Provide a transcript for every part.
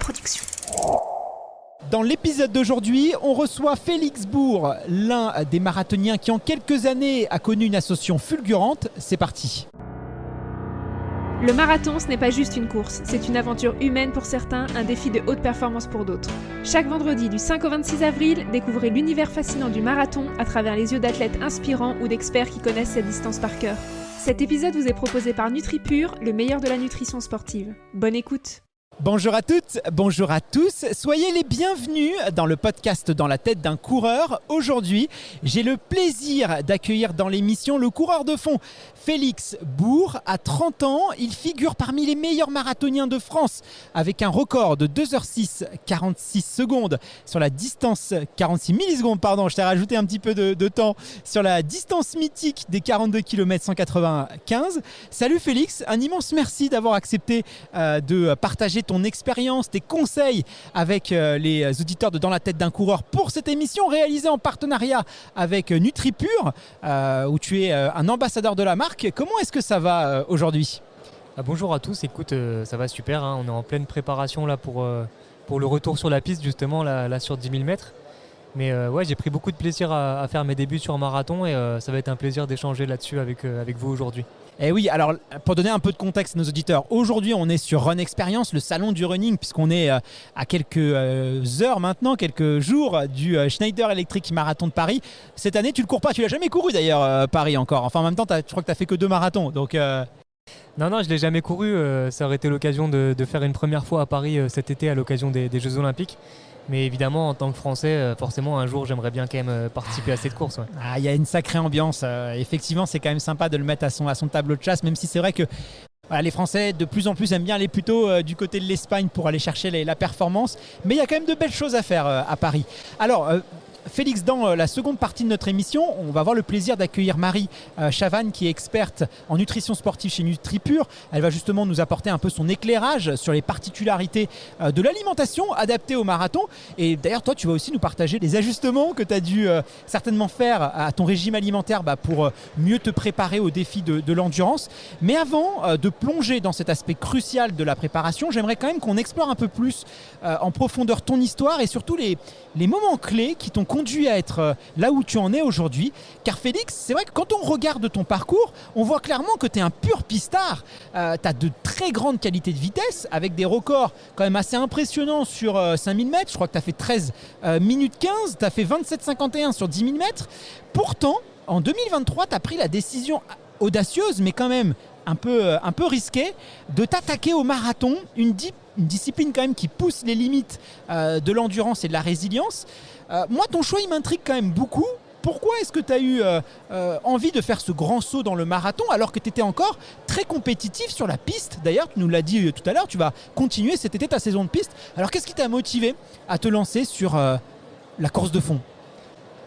Productions. Dans l'épisode d'aujourd'hui, on reçoit Félix Bourg, l'un des marathoniens qui en quelques années a connu une ascension fulgurante. C'est parti. Le marathon, ce n'est pas juste une course, c'est une aventure humaine pour certains, un défi de haute performance pour d'autres. Chaque vendredi du 5 au 26 avril, découvrez l'univers fascinant du marathon à travers les yeux d'athlètes inspirants ou d'experts qui connaissent cette distance par cœur. Cet épisode vous est proposé par NutriPure, le meilleur de la nutrition sportive. Bonne écoute. Bonjour à toutes, bonjour à tous, soyez les bienvenus dans le podcast Dans la tête d'un coureur. Aujourd'hui, j'ai le plaisir d'accueillir dans l'émission le coureur de fond Félix Bourg. À 30 ans, il figure parmi les meilleurs marathoniens de France avec un record de 2h06, 46 secondes sur la distance, 46 millisecondes pardon, je t'ai rajouté un petit peu de temps sur la distance mythique des 42 km 195. Salut Félix, un immense merci d'avoir accepté de partager ton expérience, tes conseils avec les auditeurs de Dans la tête d'un coureur pour cette émission réalisée en partenariat avec NutriPure, où tu es un ambassadeur de la marque. Comment est-ce que ça va aujourd'hui ? Bonjour à tous, écoute, ça va super, hein. On est en pleine préparation là pour le retour sur la piste justement là sur 10 000 mètres. Mais ouais, j'ai pris beaucoup de plaisir à faire mes débuts sur marathon et ça va être un plaisir d'échanger là-dessus avec vous aujourd'hui. Eh oui, alors pour donner un peu de contexte à nos auditeurs, aujourd'hui on est sur Run Experience, le salon du running, puisqu'on est à quelques heures maintenant, quelques jours du Schneider Electric Marathon de Paris. Cette année tu ne le cours pas, tu l'as jamais couru d'ailleurs Paris encore, enfin en même temps je crois que tu as fait que 2 marathons. Donc, Non, je ne l'ai jamais couru, ça aurait été l'occasion de faire une première fois à Paris cet été à l'occasion des Jeux Olympiques. Mais évidemment, en tant que Français, forcément, un jour, j'aimerais bien quand même participer à cette course. Ouais. Il y a une sacrée ambiance. Effectivement, c'est quand même sympa de le mettre à son tableau de chasse, même si c'est vrai que voilà, les Français, de plus en plus, aiment bien aller plutôt du côté de l'Espagne pour aller chercher la performance. Mais il y a quand même de belles choses à faire à Paris. Alors, Félix, dans la seconde partie de notre émission, on va avoir le plaisir d'accueillir Marie Chavanne qui est experte en nutrition sportive chez NutriPure. Elle va justement nous apporter un peu son éclairage sur les particularités de l'alimentation adaptée au marathon. Et d'ailleurs, toi, tu vas aussi nous partager les ajustements que tu as dû certainement faire à ton régime alimentaire pour mieux te préparer au défi de l'endurance. Mais avant de plonger dans cet aspect crucial de la préparation, j'aimerais quand même qu'on explore un peu plus en profondeur ton histoire et surtout les moments clés qui t'ont conduit à être là où tu en es aujourd'hui. Car Félix, c'est vrai que quand on regarde ton parcours, on voit clairement que tu es un pur pistard. Tu as de très grandes qualités de vitesse avec des records quand même assez impressionnants sur 5000 mètres. Je crois que tu as fait 13 minutes 15, tu as fait 27,51 sur 10 000 mètres. Pourtant, en 2023, tu as pris la décision audacieuse, mais quand même un peu risquée, de t'attaquer au marathon, une discipline quand même qui pousse les limites de l'endurance et de la résilience. Moi, ton choix, il m'intrigue quand même beaucoup. Pourquoi est-ce que tu as eu envie de faire ce grand saut dans le marathon alors que tu étais encore très compétitif sur la piste ? D'ailleurs, tu nous l'as dit tout à l'heure, tu vas continuer cet été ta saison de piste. Alors, qu'est-ce qui t'a motivé à te lancer sur la course de fond ?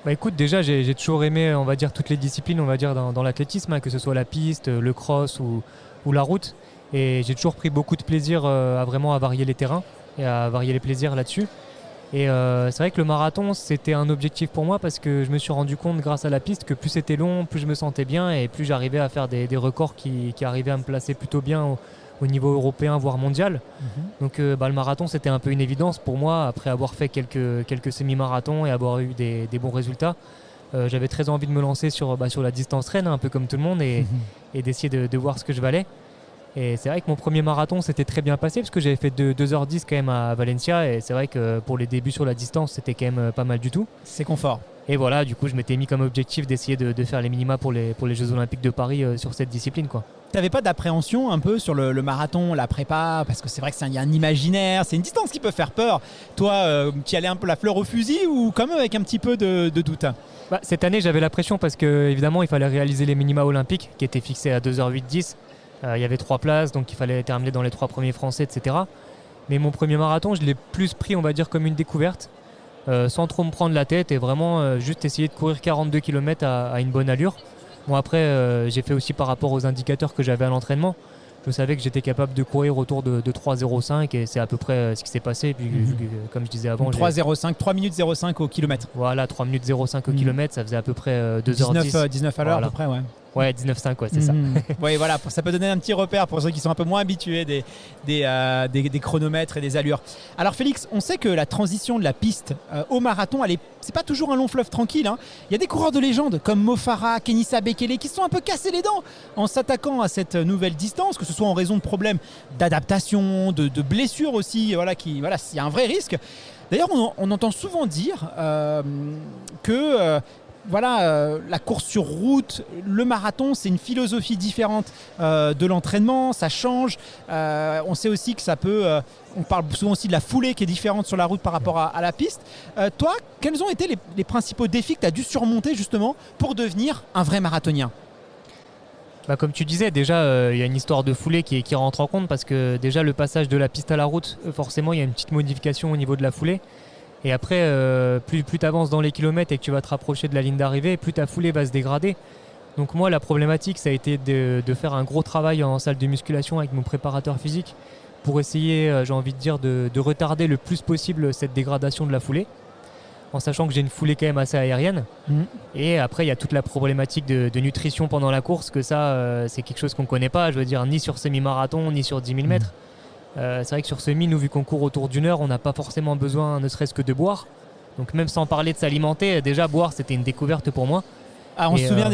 Écoute, déjà, j'ai toujours aimé, on va dire, toutes les disciplines, on va dire, dans l'athlétisme, hein, que ce soit la piste, le cross ou la route. Et j'ai toujours pris beaucoup de plaisir à varier les terrains et à varier les plaisirs là-dessus. Et c'est vrai que le marathon, c'était un objectif pour moi parce que je me suis rendu compte grâce à la piste que plus c'était long, plus je me sentais bien et plus j'arrivais à faire des records qui arrivaient à me placer plutôt bien au niveau européen, voire mondial. Donc le marathon, c'était un peu une évidence pour moi après avoir fait quelques semi-marathons et avoir eu des bons résultats. J'avais très envie de me lancer sur la distance reine, un peu comme tout le monde, et d'essayer de voir ce que je valais. Et c'est vrai que mon premier marathon s'était très bien passé parce que j'avais fait 2h10 quand même à Valencia et c'est vrai que pour les débuts sur la distance c'était quand même pas mal du tout. C'est confort. Et voilà, du coup je m'étais mis comme objectif d'essayer de faire les minima pour les Jeux Olympiques de Paris sur cette discipline, quoi. T'avais pas d'appréhension un peu sur le marathon, la prépa, parce que c'est vrai que y a un imaginaire, c'est une distance qui peut faire peur. Toi, tu y allais un peu la fleur au fusil ou quand même avec un petit peu de doute ? Cette année j'avais la pression parce que évidemment il fallait réaliser les minima olympiques qui étaient fixés à 2h08-10. Il y avait 3 places, donc il fallait terminer dans les 3 premiers français, etc. Mais mon premier marathon, je l'ai plus pris, on va dire, comme une découverte, sans trop me prendre la tête et vraiment juste essayer de courir 42 km à une bonne allure. Bon, après, j'ai fait aussi par rapport aux indicateurs que j'avais à l'entraînement. Je savais que j'étais capable de courir autour de 3,05 et c'est à peu près ce qui s'est passé. Puis, comme je disais avant, 3 minutes 05 au kilomètre. Voilà, 3 minutes 05 au kilomètre, ça faisait à peu près 2h10. 19 à l'heure, voilà. À peu près, ouais. Ouais, 19,5, ouais, c'est ça. Oui, voilà, ça peut donner un petit repère pour ceux qui sont un peu moins habitués des chronomètres et des allures. Alors Félix, on sait que la transition de la piste au marathon, c'est pas toujours un long fleuve tranquille. Hein. Il y a des coureurs de légende comme Mo Farah, Kenissa Bekele qui se sont un peu cassés les dents en s'attaquant à cette nouvelle distance, que ce soit en raison de problèmes d'adaptation, de blessures aussi, il y a un vrai risque. D'ailleurs, on entend souvent dire que la course sur route, le marathon, c'est une philosophie différente de l'entraînement, ça change. On sait aussi que ça peut... on parle souvent aussi de la foulée qui est différente sur la route par rapport à la piste. Toi, quels ont été les principaux défis que tu as dû surmonter justement pour devenir un vrai marathonien ? Comme tu disais, déjà, il y a une histoire de foulée qui rentre en compte parce que déjà, le passage de la piste à la route, forcément, il y a une petite modification au niveau de la foulée. Et après, plus tu avances dans les kilomètres et que tu vas te rapprocher de la ligne d'arrivée, plus ta foulée va se dégrader. Donc moi, la problématique, ça a été de faire un gros travail en salle de musculation avec mon préparateur physique pour essayer, j'ai envie de dire, de retarder le plus possible cette dégradation de la foulée, en sachant que j'ai une foulée quand même assez aérienne. Et après, il y a toute la problématique de nutrition pendant la course, que ça, c'est quelque chose qu'on ne connaît pas, je veux dire, ni sur semi-marathon, ni sur 10 000 mètres. C'est vrai que sur semi, nous, vu qu'on court autour d'une heure, on n'a pas forcément besoin, ne serait-ce que de boire. Donc même sans parler de s'alimenter, déjà boire, c'était une découverte pour moi. On se souvient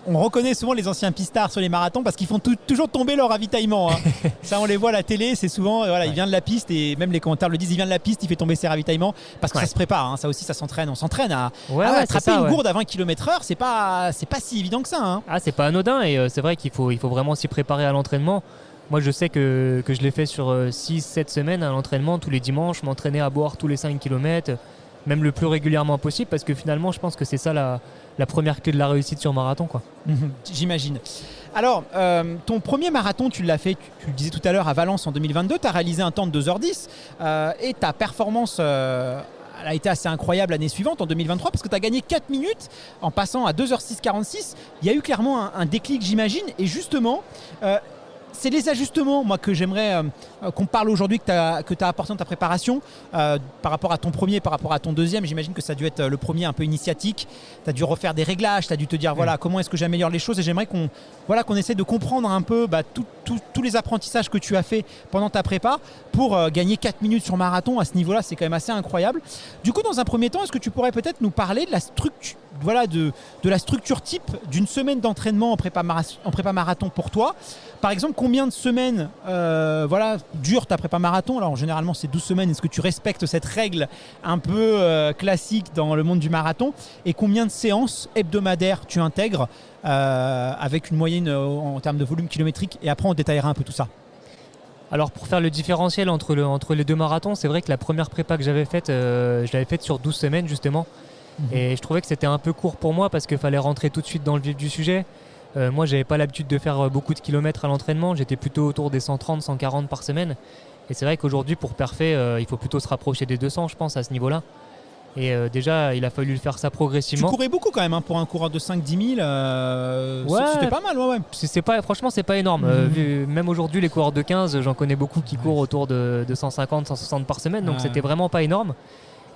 on reconnaît souvent les anciens pistards sur les marathons parce qu'ils font toujours tomber leur ravitaillement. Hein. Ça, on les voit à la télé, c'est souvent, il vient de la piste et même les commentaires le disent, il vient de la piste, il fait tomber ses ravitaillements parce que ça se prépare. Hein. Ça aussi, ça s'entraîne. On s'entraîne à attraper une gourde à 20 km/h. C'est pas si évident que ça. Hein. C'est pas anodin et c'est vrai qu'il faut vraiment s'y préparer à l'entraînement. Moi, je sais que je l'ai fait sur 6-7 semaines à l'entraînement, tous les dimanches, m'entraîner à boire tous les 5 km, même le plus régulièrement possible, parce que finalement, je pense que c'est ça la première clé de la réussite sur marathon, quoi. J'imagine. Alors, ton premier marathon, tu l'as fait, tu le disais tout à l'heure, à Valence en 2022, tu as réalisé un temps de 2h10 et ta performance... elle a été assez incroyable l'année suivante, en 2023, parce que tu as gagné 4 minutes en passant à 2h06-46. Il y a eu clairement un déclic, j'imagine. Et justement, c'est les ajustements, moi, que j'aimerais qu'on parle aujourd'hui, que tu as apporté dans ta préparation par rapport à ton premier, par rapport à ton deuxième. J'imagine que ça a dû être le premier un peu initiatique. Tu as dû refaire des réglages, tu as dû te dire comment est-ce que j'améliore les choses. Et j'aimerais qu'on essaie de comprendre un peu tous les apprentissages que tu as fait pendant ta prépa pour gagner 4 minutes sur marathon. À ce niveau-là, c'est quand même assez incroyable. Du coup, dans un premier temps, est-ce que tu pourrais peut-être nous parler de la structure, de la structure type d'une semaine d'entraînement en prépa marathon pour toi? Par exemple, combien de semaines dure ta prépa marathon? Alors généralement c'est 12 semaines. Est-ce que tu respectes cette règle un peu classique dans le monde du marathon? Et combien de séances hebdomadaires tu intègres avec une moyenne en termes de volume kilométrique? Et après on détaillera un peu tout ça. Alors pour faire le différentiel entre les deux marathons, c'est vrai que la première prépa que j'avais faite, je l'avais faite sur 12 semaines justement. Et je trouvais que c'était un peu court pour moi parce qu'il fallait rentrer tout de suite dans le vif du sujet. Moi, j'avais pas l'habitude de faire beaucoup de kilomètres à l'entraînement. J'étais plutôt autour des 130, 140 par semaine. Et c'est vrai qu'aujourd'hui, pour parfait, il faut plutôt se rapprocher des 200, je pense, à ce niveau-là. Et déjà, il a fallu faire ça progressivement. Tu courais beaucoup quand même hein, pour un coureur de 5-10 000. C'était pas mal, ouais. Franchement, c'est pas énorme. Même aujourd'hui, les coureurs de 15, j'en connais beaucoup qui courent autour de 150, 160 par semaine. Donc, c'était vraiment pas énorme.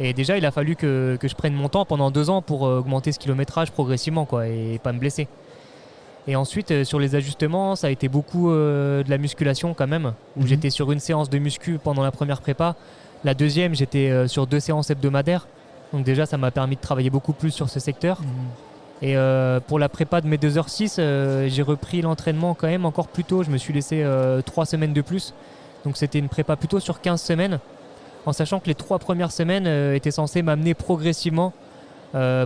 Et déjà, il a fallu que je prenne mon temps pendant 2 ans pour augmenter ce kilométrage progressivement et pas me blesser. Et ensuite, sur les ajustements, ça a été beaucoup de la musculation quand même, où j'étais sur une séance de muscu pendant la première prépa. La deuxième, j'étais sur 2 séances hebdomadaires. Donc déjà, ça m'a permis de travailler beaucoup plus sur ce secteur. Et pour la prépa de mes 2h06, j'ai repris l'entraînement quand même encore plus tôt. Je me suis laissé 3 semaines de plus. Donc c'était une prépa plutôt sur 15 semaines, en sachant que les 3 premières semaines étaient censées m'amener progressivement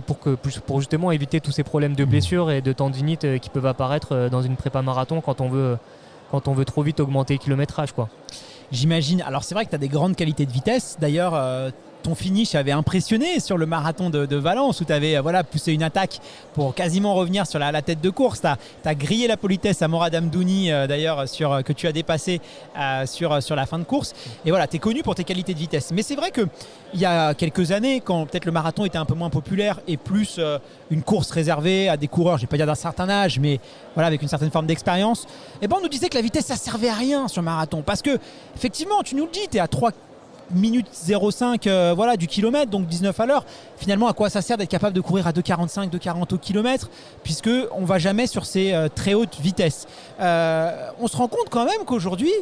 pour justement éviter tous ces problèmes de blessures et de tendinite qui peuvent apparaître dans une prépa marathon quand on veut trop vite augmenter le kilométrage, quoi. J'imagine. Alors c'est vrai que tu as des grandes qualités de vitesse. D'ailleurs, ton finish avait impressionné sur le marathon de Valence où tu avais poussé une attaque pour quasiment revenir sur la tête de course. Tu as grillé la politesse à Morad Amdouni d'ailleurs que tu as dépassé sur la fin de course. Et voilà, tu es connu pour tes qualités de vitesse. Mais c'est vrai qu'il y a quelques années, quand peut-être le marathon était un peu moins populaire et plus une course réservée à des coureurs, je ne vais pas dire d'un certain âge, mais avec une certaine forme d'expérience, on nous disait que la vitesse, ça ne servait à rien sur le marathon. Parce que, effectivement, tu nous le dis, tu es à minutes 0,5 du kilomètre, donc 19 à l'heure. Finalement, à quoi ça sert d'être capable de courir à 2,45, 2,40 au kilomètre, puisque on va jamais sur ces très hautes vitesses. On se rend compte quand même qu'aujourd'hui,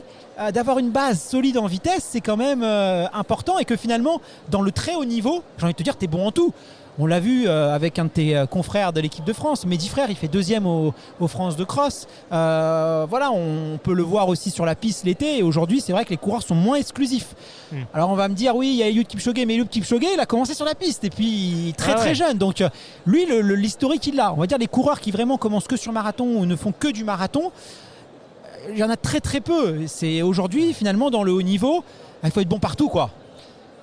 d'avoir une base solide en vitesse, c'est quand même important, et que finalement, dans le très haut niveau, j'ai envie de te dire, tu es bon en tout. On l'a vu avec un de tes confrères de l'équipe de France, Mehdi Frère, il fait 2e au France de cross. On peut le voir aussi sur la piste l'été, et aujourd'hui c'est vrai que les coureurs sont moins exclusifs. Alors on va me dire, oui, il y a Eliud Kipchoge, mais Eliud Kipchoge, il a commencé sur la piste, et puis très jeune, donc lui, l'historique il l'a. On va dire les coureurs qui vraiment commencent que sur marathon ou ne font que du marathon, il y en a très peu. C'est aujourd'hui finalement dans le haut niveau, il faut être bon partout, quoi.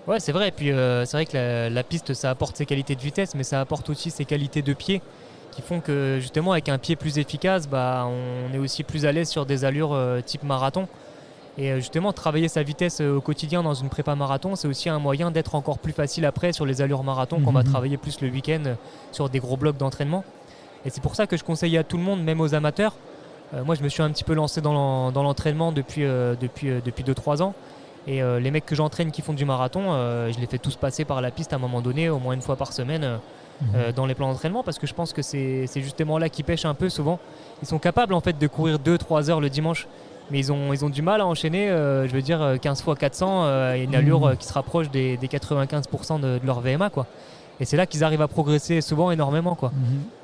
Ouais, c'est vrai. Et puis c'est vrai que la piste, ça apporte ses qualités de vitesse, mais ça apporte aussi ses qualités de pied, qui font que justement avec un pied plus efficace, on est aussi plus à l'aise sur des allures type marathon. Et justement, travailler sa vitesse au quotidien dans une prépa marathon, c'est aussi un moyen d'être encore plus facile après sur les allures marathon qu'on va travailler plus le week-end sur des gros blocs d'entraînement. Et c'est pour ça que je conseille à tout le monde, même aux amateurs. Moi, je me suis un petit peu lancé dans l'entraînement depuis 2-3 ans. Et les mecs que j'entraîne qui font du marathon, je les fais tous passer par la piste à un moment donné, au moins une fois par semaine, dans les plans d'entraînement, parce que je pense que c'est justement là qu'ils pêchent un peu souvent. Ils sont capables en fait de courir 2-3 heures le dimanche, mais ils ont du mal à enchaîner, 15 x 400, une allure qui se rapproche des 95% de leur VMA, quoi. Et c'est là qu'ils arrivent à progresser souvent énormément, quoi.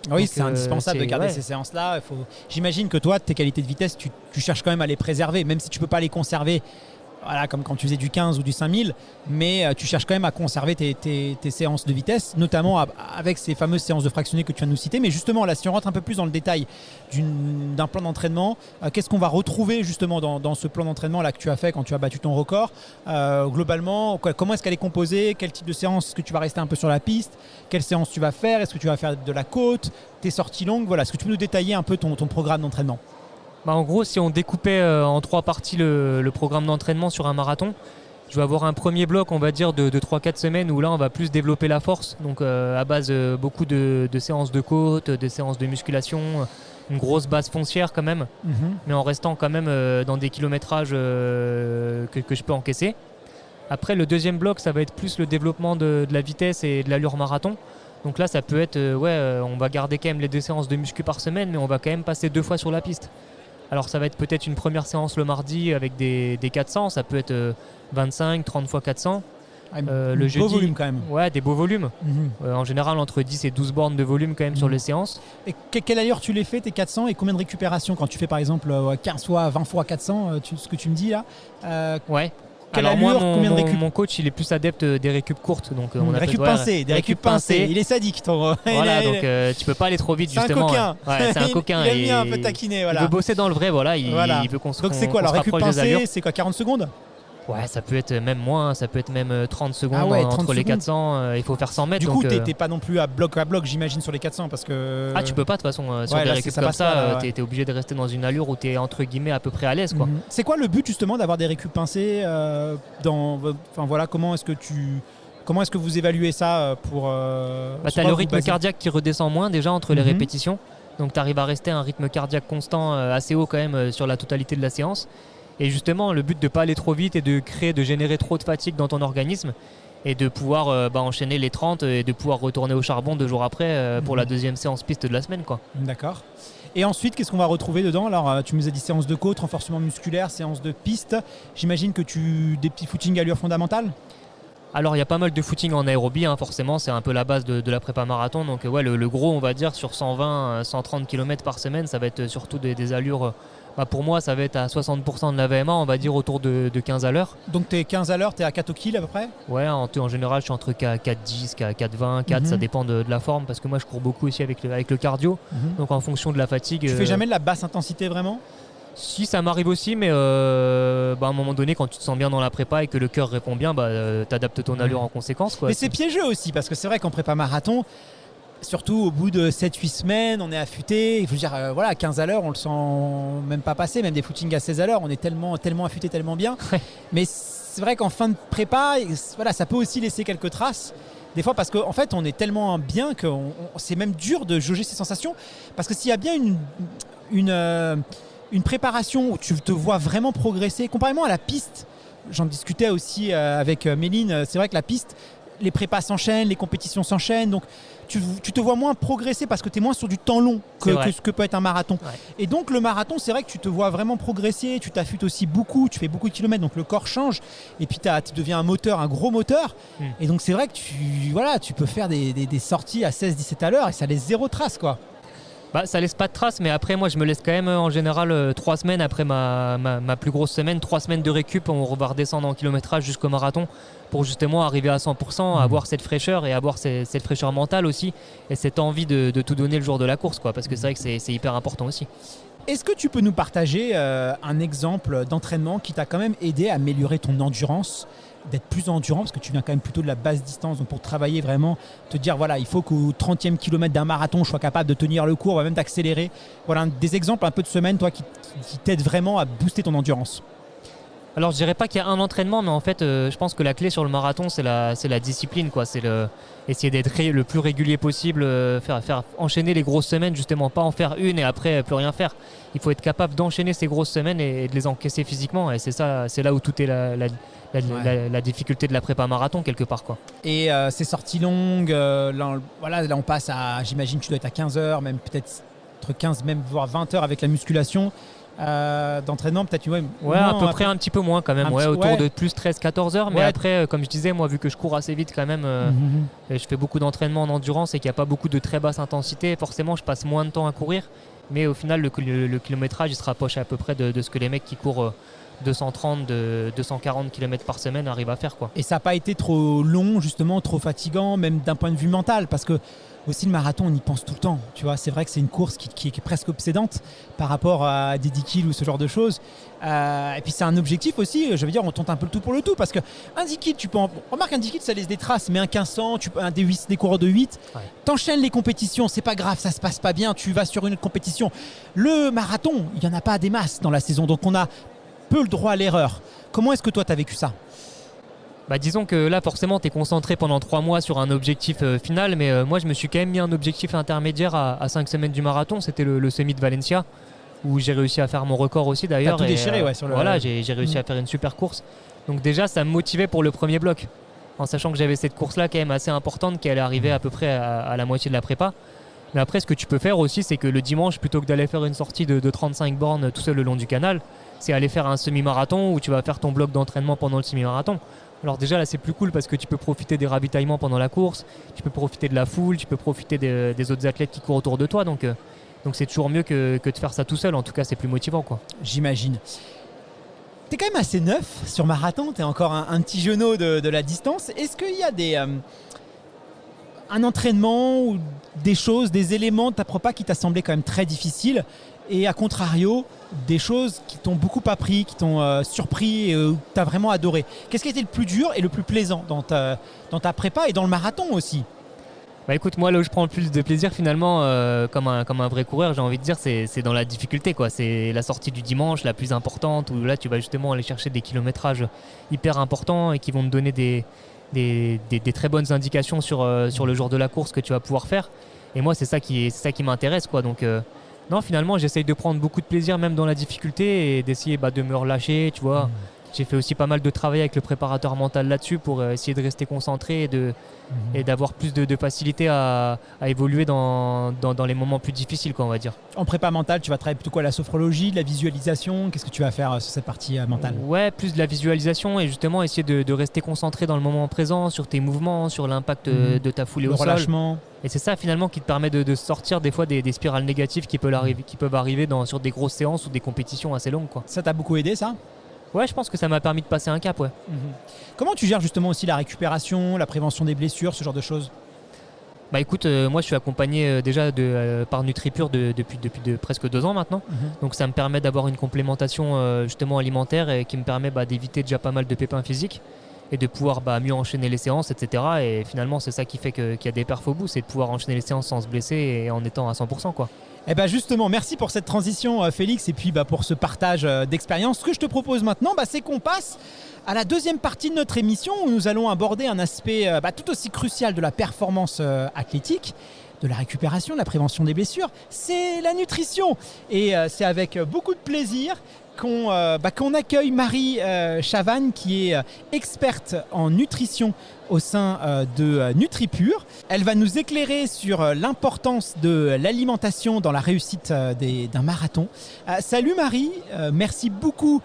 Oui, donc, c'est indispensable de garder ces séances-là. J'imagine que toi, tes qualités de vitesse, tu cherches quand même à les préserver, même si tu ne peux pas les conserver. Voilà, comme quand tu faisais du 15 ou du 5000, mais tu cherches quand même à conserver tes séances de vitesse, notamment avec ces fameuses séances de fractionné que tu viens de nous citer. Mais justement, là, si on rentre un peu plus dans le détail d'un plan d'entraînement, qu'est-ce qu'on va retrouver justement dans ce plan d'entraînement là que tu as fait quand tu as battu ton record globalement, comment est-ce qu'elle est composée? Quel type de séance? Est-ce que tu vas rester un peu sur la piste? Quelle séance tu vas faire? Est-ce que tu vas faire de la côte? Tes sorties longues? Voilà, est-ce que tu peux nous détailler un peu ton programme d'entraînement? En gros, si on découpait en 3 parties le programme d'entraînement sur un marathon, je vais avoir un premier bloc, on va dire, de 3-4 semaines où là, on va plus développer la force. Donc, à base beaucoup de séances de côte, de séances de musculation, une grosse base foncière quand même, mais en restant quand même dans des kilométrages que je peux encaisser. Après, le deuxième bloc, ça va être plus le développement de la vitesse et de l'allure marathon. Donc là, ça peut être, on va garder quand même les 2 séances de muscu par semaine, mais on va quand même passer 2 fois sur la piste. Alors ça va être peut-être une première séance le mardi avec des 400, ça peut être 25, 30 x 400. Le jeudi, beau volume quand même. Ouais, des beaux volumes. En général, entre 10 et 12 bornes de volume quand même sur les séances. Et quelle allure tu les fais, tes 400, et combien de récupération quand tu fais par exemple 15 fois, 20 fois 400, ce que tu me dis là Ouais. Quelle Alors allure, moi, combien de récup? mon coach, il est plus adepte des récup courtes. Donc, on appelle des récup pincées. Il est sadique, ton. Voilà, donc tu peux pas aller trop vite, justement. C'est un coquin. Ouais, c'est un coquin. Il aime bien un peu taquiner. Voilà. Il veut bosser dans le vrai, voilà. Il veut qu'on se Donc c'est quoi, alors récup pincée, c'est quoi, 40 secondes? Ouais, ça peut être même moins, ça peut être même 30 secondes 30 entre les secondes. 400. Il faut faire 100 mètres. Du coup, t'es pas non plus à bloc, j'imagine, sur les 400 parce que. Ah, tu peux pas de toute façon. Sur des récup comme ça, t'es obligé de rester dans une allure où t'es entre guillemets à peu près à l'aise, quoi. C'est quoi le but justement d'avoir des récup pincées comment est-ce que vous évaluez ça pour t'as le rythme cardiaque qui redescend moins déjà entre les répétitions. Donc tu arrives à rester à un rythme cardiaque constant assez haut quand même sur la totalité de la séance. Et justement, le but de ne pas aller trop vite et de générer trop de fatigue dans ton organisme et de pouvoir enchaîner les 30 et de pouvoir retourner au charbon 2 jours après pour la deuxième séance piste de la semaine, quoi. D'accord. Et ensuite, qu'est-ce qu'on va retrouver dedans? Alors, tu nous as dit séance de côte, renforcement musculaire, séance de piste. J'imagine que des petits footings allure fondamentale? Alors, il y a pas mal de footing en aérobie, forcément, c'est un peu la base de la prépa marathon. Donc, le gros, on va dire, sur 120, 130 km par semaine, ça va être surtout des allures. Pour moi, ça va être à 60% de la VMA, on va dire autour de 15 à l'heure. Donc, tu es 15 à l'heure, tu es à 4 au kill à peu près? Ouais, en général, je suis entre 4,10, 4,20, 4, ça dépend de la forme, parce que moi, je cours beaucoup aussi avec le cardio. Donc, en fonction de la fatigue. Tu fais jamais de la basse intensité vraiment? Si, ça m'arrive aussi, mais à un moment donné, quand tu te sens bien dans la prépa et que le cœur répond bien, tu adaptes ton allure en conséquence, quoi. Mais c'est piégeux aussi, parce que c'est vrai qu'en prépa marathon, surtout au bout de 7-8 semaines, on est affûté. Il faut dire, 15 à l'heure, on le sent même pas passer, même des footings à 16 à l'heure, on est tellement affûté, tellement bien. Mais c'est vrai qu'en fin de prépa, ça peut aussi laisser quelques traces. Des fois, parce qu'en fait, on est tellement bien que c'est même dur de jauger ses sensations. Parce que s'il y a bien une préparation où tu te vois vraiment progresser, comparément à la piste, j'en discutais aussi avec Méline, c'est vrai que la piste, les prépas s'enchaînent, les compétitions s'enchaînent, donc tu te vois moins progresser parce que tu es moins sur du temps long que ce que peut être un marathon. Ouais. Et donc le marathon, c'est vrai que tu te vois vraiment progresser, tu t'affûtes aussi beaucoup, tu fais beaucoup de kilomètres, donc le corps change, et puis tu deviens un gros moteur. Et donc c'est vrai que tu peux faire des sorties à 16-17 à l'heure et ça laisse zéro trace, quoi. Bah, ça laisse pas de traces, mais après moi je me laisse quand même en général 3 semaines après ma plus grosse semaine, 3 semaines de récup, on va redescendre en kilométrage jusqu'au marathon pour justement arriver à 100%, avoir cette fraîcheur et avoir cette fraîcheur mentale aussi et cette envie de tout donner le jour de la course, quoi, parce que c'est vrai que c'est hyper important aussi. Est-ce que tu peux nous partager un exemple d'entraînement qui t'a quand même aidé à améliorer ton endurance, d'être plus endurant, parce que tu viens quand même plutôt de la basse distance, donc pour travailler vraiment, te dire voilà, il faut qu'au 30e kilomètre d'un marathon, je sois capable de tenir le cours, même d'accélérer. Voilà des exemples un peu de semaines, toi, qui t'aident vraiment à booster ton endurance. Alors je dirais pas qu'il y a un entraînement, mais en fait je pense que la clé sur le marathon c'est la discipline, quoi. C'est essayer d'être le plus régulier possible, faire enchaîner les grosses semaines, justement pas en faire une et après plus rien faire. Il faut être capable d'enchaîner ces grosses semaines et de les encaisser physiquement, et c'est là où tout est la difficulté de la prépa marathon quelque part, quoi. Et ces sorties longues, là on passe à, j'imagine tu dois être à 15 heures, même peut-être entre 15 même voire 20 heures avec la musculation. D'entraînement peut-être à peu près un petit peu moins quand même, autour de plus 13-14 heures, mais après comme je disais, moi vu que je cours assez vite quand même, je fais beaucoup d'entraînement en endurance et qu'il n'y a pas beaucoup de très basse intensité, forcément je passe moins de temps à courir, mais au final le kilométrage il se rapproche à peu près de ce que les mecs qui courent 230, 240 km par semaine arrivent à faire, quoi. Et ça n'a pas été trop long, justement, trop fatigant, même d'un point de vue mental, parce que aussi le marathon, on y pense tout le temps. Tu vois, c'est vrai que c'est une course qui est presque obsédante par rapport à des 10 kills ou ce genre de choses. Et puis c'est un objectif aussi, je veux dire, on tente un peu le tout pour le tout, parce qu'un 10 kills, remarque, un 10 kills, ça laisse des traces, mais un 1500, des coureurs de 8, t'enchaînes les compétitions, c'est pas grave, ça se passe pas bien, tu vas sur une autre compétition. Le marathon, il n'y en a pas des masses dans la saison, donc on a peu le droit à l'erreur. Comment est-ce que toi, tu as vécu ça ? Bah, disons que là, forcément, tu es concentré pendant 3 mois sur un objectif final, mais moi, je me suis quand même mis un objectif intermédiaire à 5 semaines du marathon. C'était le semi de Valencia, où j'ai réussi à faire mon record aussi, d'ailleurs. T'as tout déchiré, sur le... Voilà, j'ai réussi à faire une super course. Donc déjà, ça me motivait pour le premier bloc, en sachant que j'avais cette course-là quand même assez importante, qui allait arriver à peu près à la moitié de la prépa. Mais après, ce que tu peux faire aussi, c'est que le dimanche, plutôt que d'aller faire une sortie de 35 bornes tout seul le long du canal, c'est aller faire un semi-marathon où tu vas faire ton bloc d'entraînement pendant le semi-marathon. Alors déjà là c'est plus cool parce que tu peux profiter des ravitaillements pendant la course, tu peux profiter de la foule, tu peux profiter des autres athlètes qui courent autour de toi, donc c'est toujours mieux que de faire ça tout seul, en tout cas c'est plus motivant, quoi. J'imagine. T'es quand même assez neuf sur marathon, t'es encore un petit genou de la distance. Est-ce qu'il y a un entraînement ou des choses, des éléments de ta prépa qui t'a semblé quand même très difficile, et à contrario des choses qui t'ont beaucoup appris, qui t'ont surpris et que t'as vraiment adoré? Qu'est-ce qui a été le plus dur et le plus plaisant dans ta prépa et dans le marathon aussi? Bah écoute, moi là où je prends le plus de plaisir finalement comme un vrai coureur, j'ai envie de dire, c'est dans la difficulté, quoi. C'est la sortie du dimanche la plus importante, où là tu vas justement aller chercher des kilométrages hyper importants et qui vont te donner des très bonnes indications sur le jour de la course que tu vas pouvoir faire. Et moi c'est ça qui m'intéresse, quoi. Donc non, finalement j'essaye de prendre beaucoup de plaisir même dans la difficulté et d'essayer de me relâcher, tu vois. J'ai fait aussi pas mal de travail avec le préparateur mental là-dessus pour essayer de rester concentré et d'avoir plus de facilité à évoluer dans les moments plus difficiles, quoi, on va dire. En prépa mentale, tu vas travailler plutôt quoi? La sophrologie, de la visualisation? Qu'est-ce que tu vas faire sur cette partie mentale? Ouais, plus de la visualisation et justement essayer de rester concentré dans le moment présent, sur tes mouvements, sur l'impact de ta foulée au sol. Le relâchement. Et c'est ça finalement qui te permet de sortir des fois des spirales négatives qui peuvent arriver sur des grosses séances ou des compétitions assez longues, quoi. Ça t'a beaucoup aidé, ça? Ouais, je pense que ça m'a permis de passer un cap, ouais. Comment tu gères justement aussi la récupération, la prévention des blessures, ce genre de choses? Bah écoute, moi je suis accompagné déjà par NutriPure depuis presque 2 ans maintenant. Donc ça me permet d'avoir une complémentation justement alimentaire et qui me permet d'éviter déjà pas mal de pépins physiques et de pouvoir mieux enchaîner les séances, etc. Et finalement c'est ça qui fait qu'il y a des perfs au bout, c'est de pouvoir enchaîner les séances sans se blesser et en étant à 100%, quoi. Eh ben justement, merci pour cette transition Félix et puis pour ce partage d'expérience. Ce que je te propose maintenant, c'est qu'on passe à la deuxième partie de notre émission où nous allons aborder un aspect tout aussi crucial de la performance athlétique. de la récupération, de la prévention des blessures, c'est la nutrition. Et c'est avec beaucoup de plaisir qu'on accueille Marie Chavannes, qui est experte en nutrition au sein de NutriPure. Elle va nous éclairer sur l'importance de l'alimentation dans la réussite d'un marathon. Salut Marie, merci beaucoup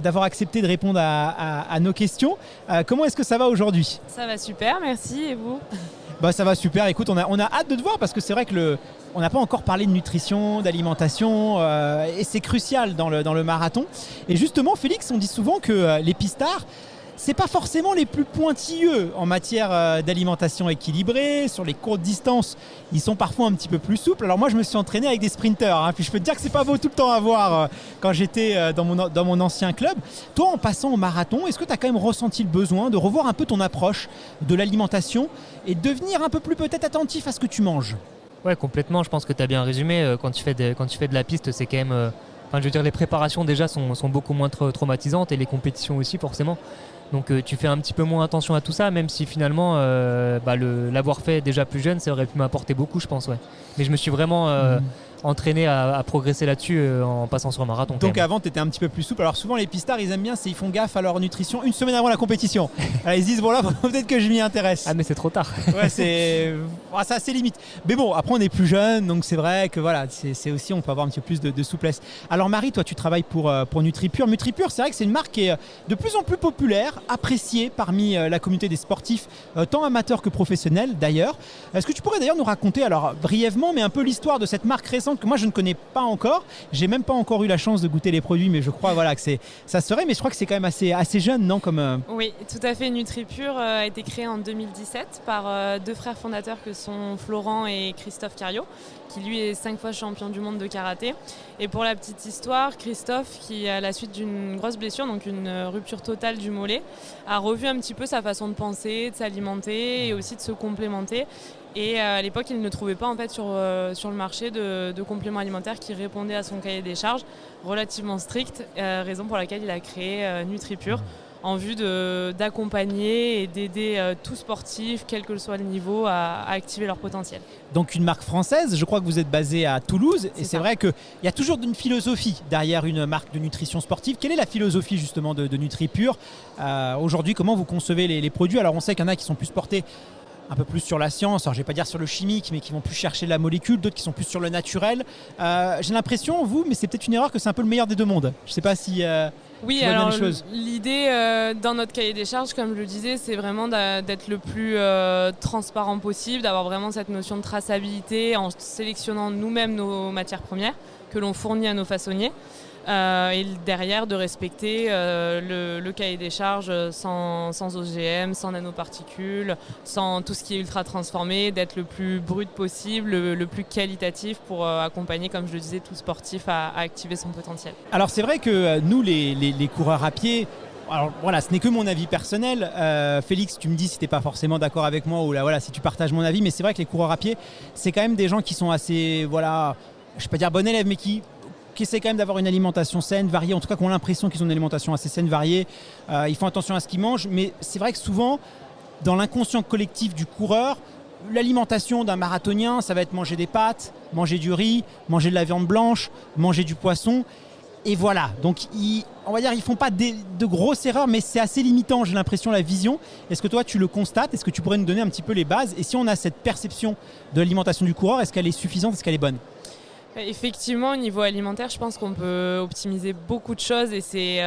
d'avoir accepté de répondre à nos questions. Comment est-ce que ça va aujourd'hui ? Ça va super, merci. Et vous ? Ça va super. Écoute, on a hâte de te voir parce que c'est vrai que on n'a pas encore parlé de nutrition, d'alimentation et c'est crucial dans le marathon. Et justement, Félix, on dit souvent que les pistards, c'est pas forcément les plus pointilleux en matière d'alimentation équilibrée. Sur les courtes distances, ils sont parfois un petit peu plus souples. Alors moi, je me suis entraîné avec des sprinters. Puis je peux te dire que c'est pas beau tout le temps à voir quand j'étais dans mon ancien club. Toi, en passant au marathon, est-ce que tu as quand même ressenti le besoin de revoir un peu ton approche de l'alimentation et de devenir un peu plus peut-être attentif à ce que tu manges ? Ouais, complètement. Je pense que tu as bien résumé. Quand tu fais de la piste, c'est quand même... je veux dire, les préparations déjà sont beaucoup moins traumatisantes et les compétitions aussi, forcément. Donc tu fais un petit peu moins attention à tout ça, même si finalement l'avoir fait déjà plus jeune, ça aurait pu m'apporter beaucoup, je pense. Ouais. Mais je me suis vraiment entraîné à progresser là-dessus en passant sur le marathon. Donc avant, tu étais un petit peu plus souple. Alors souvent, les pistards, ils aiment bien, ils font gaffe à leur nutrition une semaine avant la compétition. Alors, ils se disent, voilà, peut-être que je m'y intéresse. Ah mais c'est trop tard. Ouais, c'est assez limite. Mais bon, après, on est plus jeune, donc c'est vrai que voilà, c'est aussi, on peut avoir un petit peu plus de souplesse. Alors Marie, toi, tu travailles pour NutriPure. NutriPure, c'est vrai que c'est une marque qui est de plus en plus populaire, appréciée parmi la communauté des sportifs, tant amateurs que professionnels d'ailleurs. Est-ce que tu pourrais d'ailleurs nous raconter, alors brièvement, mais un peu l'histoire de cette marque récente que moi je ne connais pas encore. J'ai même pas encore eu la chance de goûter les produits, mais je crois que ça serait. Mais je crois que c'est quand même assez jeune, non comme Oui, tout à fait. NutriPure a été créé en 2017 par deux frères fondateurs que sont Florent et Christophe Cario, qui lui est 5 fois champion du monde de karaté. Et pour la petite histoire, Christophe, qui à la suite d'une grosse blessure, donc une rupture totale du mollet, a revu un petit peu sa façon de penser, de s'alimenter et aussi de se complémenter. Et à l'époque, il ne trouvait pas en fait sur le marché de compléments alimentaires qui répondaient à son cahier des charges relativement strict, raison pour laquelle il a créé NutriPure en vue d'accompagner et d'aider tout sportif, quel que soit le niveau, à activer leur potentiel. Donc une marque française, je crois que vous êtes basé à Toulouse et c'est vrai qu'il y a toujours une philosophie derrière une marque de nutrition sportive. Quelle est la philosophie justement de NutriPure aujourd'hui, comment vous concevez les produits ? Alors on sait qu'il y en a qui sont plus portés un peu plus sur la science, alors je ne vais pas dire sur le chimique, mais qui vont plus chercher la molécule, d'autres qui sont plus sur le naturel. J'ai l'impression, mais c'est peut-être une erreur, que c'est un peu le meilleur des deux mondes. Je ne sais pas si oui, tu vois alors bien les choses. L'idée dans notre cahier des charges, comme je le disais, c'est vraiment d'être le plus transparent possible, d'avoir vraiment cette notion de traçabilité en sélectionnant nous-mêmes nos matières premières que l'on fournit à nos façonniers. Et derrière de respecter le cahier des charges sans OGM, sans nanoparticules, sans tout ce qui est ultra transformé, d'être le plus brut possible, le plus qualitatif pour accompagner, comme je le disais, tout sportif à activer son potentiel. Alors c'est vrai que nous, les coureurs à pied, alors voilà, ce n'est que mon avis personnel. Félix, tu me dis si tu n'es pas forcément d'accord avec moi ou là, voilà, si tu partages mon avis, mais c'est vrai que les coureurs à pied, c'est quand même des gens qui sont assez, voilà, je ne vais pas dire bon élève, mais qui essaient quand même d'avoir une alimentation saine, variée, en tout cas qui ont l'impression qu'ils ont une alimentation assez saine, variée. Ils font attention à ce qu'ils mangent, mais c'est vrai que souvent, dans l'inconscient collectif du coureur, l'alimentation d'un marathonien, ça va être manger des pâtes, manger du riz, manger de la viande blanche, manger du poisson. Et voilà, donc on va dire ils ne font pas de grosses erreurs, mais c'est assez limitant, j'ai l'impression, la vision. Est-ce que toi, tu le constates ? Est-ce que tu pourrais nous donner un petit peu les bases ? Et si on a cette perception de l'alimentation du coureur, est-ce qu'elle est suffisante ? Est-ce qu'elle est bonne ? Effectivement, au niveau alimentaire, je pense qu'on peut optimiser beaucoup de choses et c'est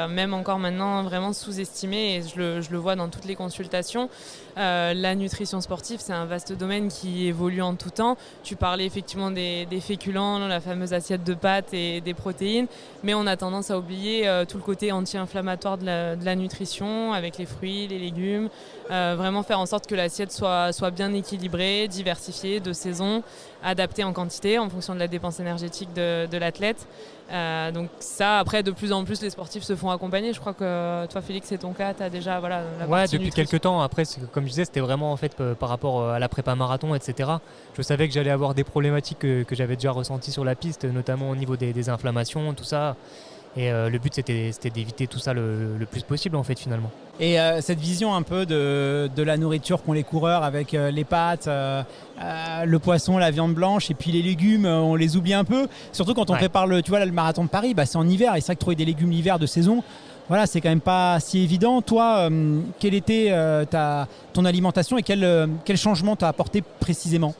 même encore maintenant vraiment sous-estimé et je le vois dans toutes les consultations. La nutrition sportive, c'est un vaste domaine qui évolue en tout temps. Tu parlais effectivement des féculents, la fameuse assiette de pâtes et des protéines, mais on a tendance à oublier tout le côté anti-inflammatoire de la nutrition avec les fruits, les légumes. Vraiment faire en sorte que l'assiette soit bien équilibrée, diversifiée, de saison, adaptée en quantité en fonction de la dépense énergétique de l'athlète. Donc ça, après, de plus en plus, les sportifs se font accompagner. Je crois que toi, Félix, c'est ton cas, tu as déjà la partie depuis quelques temps. Après, comme je disais, c'était vraiment en fait par rapport à la prépa marathon, etc. Je savais que j'allais avoir des problématiques que j'avais déjà ressenties sur la piste, notamment au niveau des inflammations, tout ça. Et le but, c'était d'éviter tout ça le plus possible, en fait, finalement. Et cette vision un peu de la nourriture qu'ont les coureurs avec les pâtes, le poisson, la viande blanche et puis les légumes, on les oublie un peu. Surtout quand on prépare le marathon de Paris, c'est en hiver et c'est vrai que trouver des légumes l'hiver de saison, voilà, c'est quand même pas si évident. Toi, quelle était ton alimentation et quel changement t'as apporté précisément ?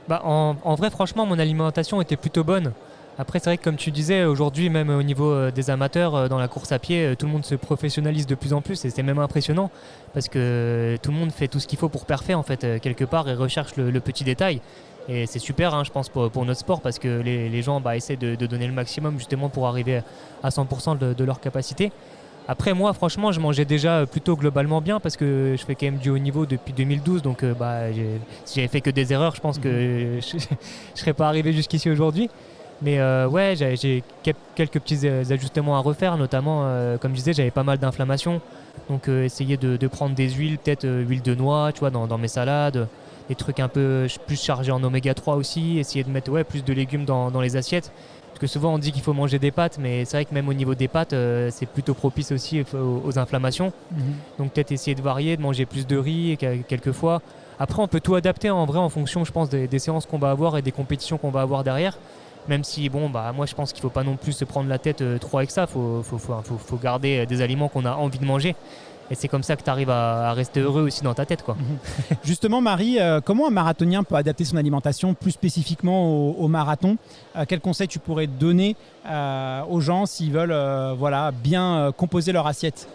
En vrai, franchement, mon alimentation était plutôt bonne. Après, c'est vrai que comme tu disais, aujourd'hui, même au niveau des amateurs, dans la course à pied, tout le monde se professionnalise de plus en plus et c'est même impressionnant parce que tout le monde fait tout ce qu'il faut pour parfaire en fait, quelque part et recherche le petit détail. Et c'est super, je pense, pour notre sport parce que les gens essaient de donner le maximum justement pour arriver à 100% de leur capacité. Après, moi, franchement, je mangeais déjà plutôt globalement bien parce que je fais quand même du haut niveau depuis 2012. Donc, si j'avais fait que des erreurs, je pense que je ne serais pas arrivé jusqu'ici aujourd'hui. Mais j'ai quelques petits ajustements à refaire, notamment, comme je disais, j'avais pas mal d'inflammation. Donc, essayer de prendre des huiles, peut-être huile de noix, tu vois, dans mes salades, des trucs un peu plus chargés en oméga 3 aussi, essayer de mettre plus de légumes dans les assiettes. Parce que souvent, on dit qu'il faut manger des pâtes, mais c'est vrai que même au niveau des pâtes, c'est plutôt propice aussi aux inflammations. Donc, peut-être essayer de varier, de manger plus de riz quelquefois. Après, on peut tout adapter en vrai en fonction, je pense, des séances qu'on va avoir et des compétitions qu'on va avoir derrière. Même si, moi je pense qu'il ne faut pas non plus se prendre la tête trop avec ça. Faut garder des aliments qu'on a envie de manger. Et c'est comme ça que tu arrives à rester heureux aussi dans ta tête, quoi. Justement, Marie, comment un marathonien peut adapter son alimentation plus spécifiquement au marathon ? Quels conseils tu pourrais donner aux gens s'ils veulent bien composer leur assiette ?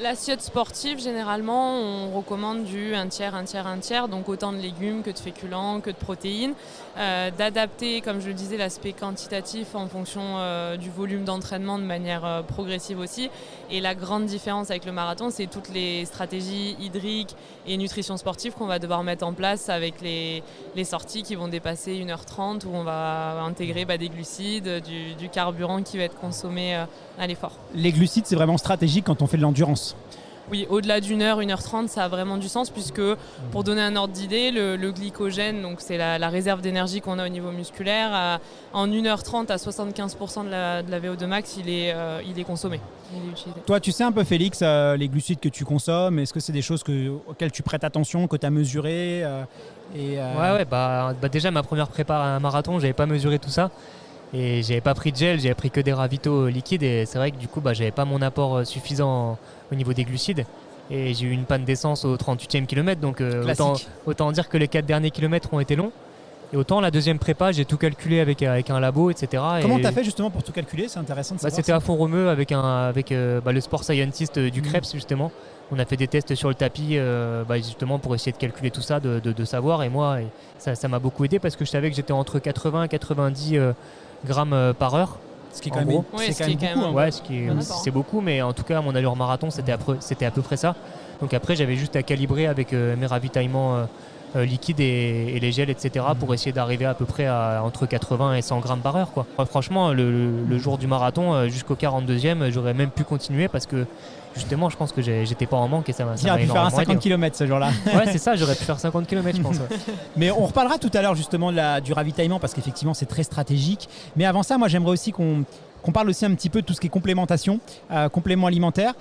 L'assiette sportive, généralement, on recommande du 1 tiers, 1 tiers, 1 tiers, donc autant de légumes que de féculents, que de protéines. D'adapter, comme je le disais, l'aspect quantitatif en fonction du volume d'entraînement de manière progressive aussi. Et la grande différence avec le marathon, c'est toutes les stratégies hydriques et nutrition sportive qu'on va devoir mettre en place avec les sorties qui vont dépasser 1h30 où on va intégrer des glucides, du carburant qui va être consommé à l'effort. Les glucides, c'est vraiment stratégique quand on fait de l'endurance. Oui, au-delà d'1h, 1h30, ça a vraiment du sens puisque pour donner un ordre d'idée, le glycogène, donc c'est la réserve d'énergie qu'on a au niveau musculaire, en 1h30 à 75% de la VO2 max, il est consommé. Il est utilisé. Toi, tu sais un peu, Félix, les glucides que tu consommes, est-ce que c'est des choses auxquelles tu prêtes attention, que tu as mesurées déjà ma première prépa à un marathon, j'avais pas mesuré tout ça. Et j'avais pas pris de gel, j'avais pris que des ravitaux liquides et c'est vrai que du coup j'avais pas mon apport suffisant au niveau des glucides et j'ai eu une panne d'essence au 38e kilomètre donc autant dire que les 4 derniers kilomètres ont été longs et autant la deuxième prépa j'ai tout calculé avec un labo etc. Comment tu as fait justement pour tout calculer ? C'est intéressant de savoir. C'était à fond romeu avec le sport scientist du Krebs justement. On a fait des tests sur le tapis justement pour essayer de calculer tout ça, de savoir et moi ça m'a beaucoup aidé parce que je savais que j'étais entre 80 et 90 grammes par heure. Ce qui est quand même beaucoup. C'est beaucoup, mais en tout cas, mon allure marathon, c'était à peu près ça. Donc après, j'avais juste à calibrer avec mes ravitaillements liquides et les gels, etc. pour essayer d'arriver à peu près à entre 80 et 100 grammes par heure, quoi. Franchement, le jour du marathon, jusqu'au 42e, j'aurais même pu continuer parce que justement, je pense que j'étais pas en manque et ça m'a pu faire un 50 km ce jour-là. Ouais, c'est ça, j'aurais pu faire 50 km, je pense. Ouais. Mais on reparlera tout à l'heure justement du ravitaillement parce qu'effectivement, c'est très stratégique. Mais avant ça, moi, j'aimerais aussi qu'on parle aussi un petit peu de tout ce qui est complémentation, compléments alimentaires.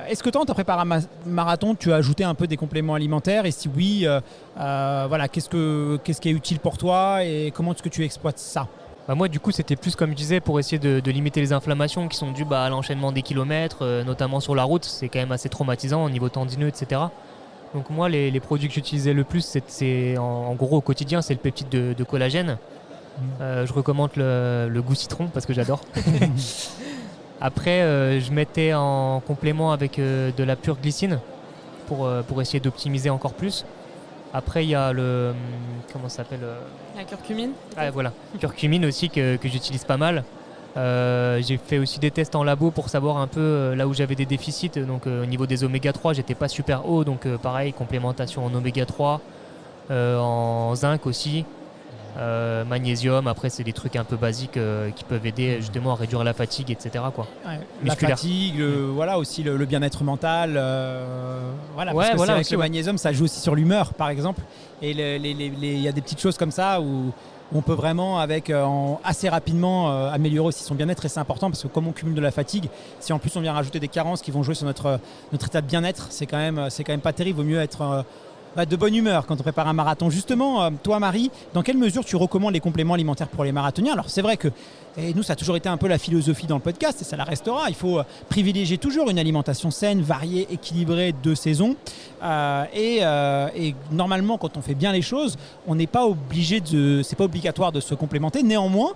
Est-ce que toi, en te préparant un marathon, tu as ajouté un peu des compléments alimentaires ? Et si oui, qu'est-ce qui est utile pour toi et comment est-ce que tu exploites ça ? Moi, du coup, c'était plus, comme je disais, pour essayer de limiter les inflammations qui sont dues à l'enchaînement des kilomètres, notamment sur la route. C'est quand même assez traumatisant au niveau tendineux, etc. Donc moi, les produits que j'utilisais le plus, c'est en gros, au quotidien, c'est le peptide de collagène. Je recommande le goût citron parce que j'adore. Après, je mettais en complément avec de la pure glycine pour essayer d'optimiser encore plus. Après, il y a comment ça s'appelle La curcumine. Ah, voilà, curcumine aussi que j'utilise pas mal. J'ai fait aussi des tests en labo pour savoir un peu là où j'avais des déficits. Donc au niveau des oméga 3, j'étais pas super haut. Donc pareil, complémentation en oméga 3, en zinc aussi. magnésium. Après, c'est des trucs un peu basiques qui peuvent aider justement à réduire la fatigue, etc. quoi. Ouais, la Musculaire. fatigue, voilà, aussi le bien-être mental. Voilà, Ouais, parce que voilà, c'est vrai aussi, que le ouais. magnésium, ça joue aussi sur l'humeur, par exemple. Et il y a des petites choses comme ça où on peut vraiment, assez rapidement, améliorer aussi son bien-être. Et c'est important parce que comme on cumule de la fatigue, si en plus on vient rajouter des carences qui vont jouer sur notre état de bien-être, c'est quand même pas terrible. Il vaut mieux être de bonne humeur quand on prépare un marathon. Justement, toi Marie, dans quelle mesure tu recommandes les compléments alimentaires pour les marathoniens? Alors c'est vrai que et nous, ça a toujours été un peu la philosophie dans le podcast et ça la restera. Il faut privilégier toujours une alimentation saine, variée, équilibrée de saison. Et normalement, quand on fait bien les choses, on n'est pas obligé c'est pas obligatoire de se complémenter. Néanmoins,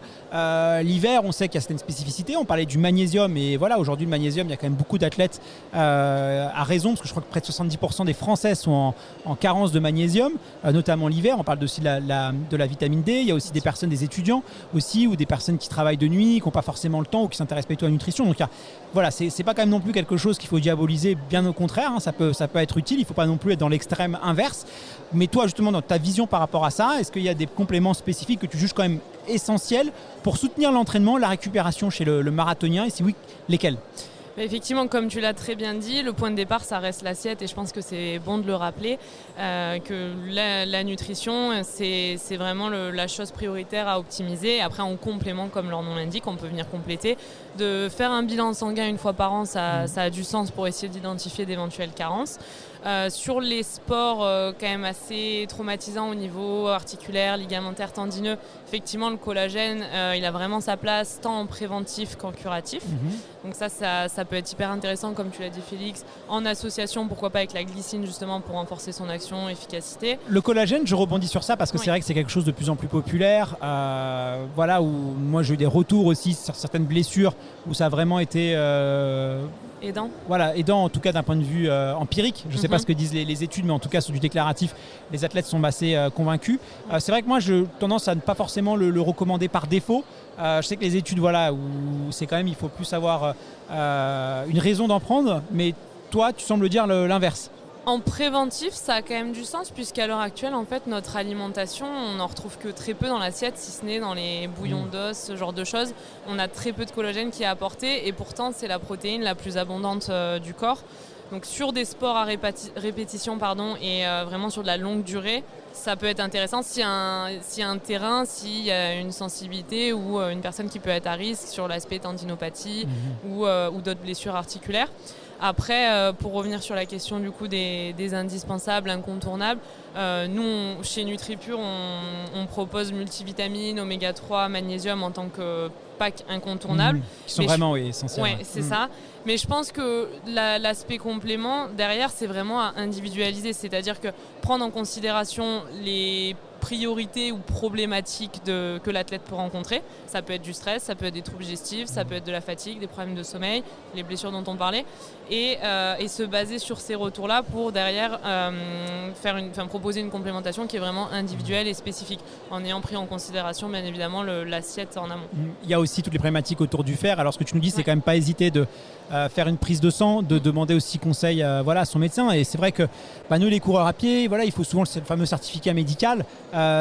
l'hiver, on sait qu'il y a certaines spécificités. On parlait du magnésium et voilà, aujourd'hui le magnésium, il y a quand même beaucoup d'athlètes à raison, parce que je crois que près de 70% des Français sont en carence de magnésium, notamment l'hiver. On parle aussi de la vitamine D. Il y a aussi des personnes, des étudiants aussi, ou des personnes qui travaillent de nuit, qui n'ont pas forcément le temps ou qui s'intéressent pas du tout à la nutrition. Donc voilà, c'est pas quand même non plus quelque chose qu'il faut diaboliser, bien au contraire, hein, ça peut être utile, il ne faut pas non plus être dans l'extrême inverse. Mais toi, justement, dans ta vision par rapport à ça, est-ce qu'il y a des compléments spécifiques que tu juges quand même essentiels pour soutenir l'entraînement, la récupération chez le marathonien, et si oui, lesquels? Mais effectivement, comme tu l'as très bien dit, le point de départ, ça reste l'assiette et je pense que c'est bon de le rappeler, que la nutrition, c'est vraiment la chose prioritaire à optimiser. Après, en complément, comme leur nom l'indique, on peut venir compléter. De faire un bilan sanguin une fois par an, ça a du sens pour essayer d'identifier d'éventuelles carences. Sur les sports quand même assez traumatisants au niveau articulaire, ligamentaire, tendineux, effectivement le collagène il a vraiment sa place tant en préventif qu'en curatif. Donc ça peut être hyper intéressant, comme tu l'as dit Félix, en association, pourquoi pas avec la glycine justement pour renforcer son action, efficacité. Le collagène, je rebondis sur ça parce que Oui. c'est vrai que c'est quelque chose de plus en plus populaire. Voilà, où moi j'ai eu des retours aussi sur certaines blessures où ça a vraiment été Aidant. voilà, aidant en tout cas d'un point de vue empirique. Je ne sais pas ce que disent les études, mais en tout cas sur du déclaratif, les athlètes sont assez convaincus. C'est vrai que moi j'ai tendance à ne pas forcément le recommander par défaut. Je sais que les études, voilà, où c'est quand même, il faut plus avoir une raison d'en prendre, mais toi tu sembles dire l'inverse. En préventif, ça a quand même du sens puisqu'à l'heure actuelle, en fait, notre alimentation, on n'en retrouve que très peu dans l'assiette, si ce n'est dans les bouillons d'os, ce genre de choses. On a très peu de collagène qui est apporté et pourtant, c'est la protéine la plus abondante du corps. Donc sur des sports à répétition et vraiment sur de la longue durée, ça peut être intéressant s'il y a un terrain, s'il y a une sensibilité ou une personne qui peut être à risque sur l'aspect tendinopathie ou d'autres blessures articulaires. Après, pour revenir sur la question du coup des indispensables, incontournables, nous, chez NutriPure, on propose multivitamines, oméga 3, magnésium en tant que pack incontournable. Qui sont vraiment essentiels. Ouais, c'est ça. Mais je pense que l'aspect complément, derrière, c'est vraiment à individualiser. C'est-à-dire que prendre en considération les priorités ou problématiques que l'athlète peut rencontrer. Ça peut être du stress, ça peut être des troubles digestifs, ça peut être de la fatigue, des problèmes de sommeil, les blessures dont on parlait. Et se baser sur ces retours-là pour derrière proposer une complémentation qui est vraiment individuelle et spécifique, en ayant pris en considération bien évidemment l'assiette en amont. Il y a aussi toutes les problématiques autour du fer. Alors ce que tu nous dis, c'est quand même pas hésiter de faire une prise de sang, de demander aussi conseil à son médecin. Et c'est vrai que nous les coureurs à pied, voilà, il faut souvent le fameux certificat médical.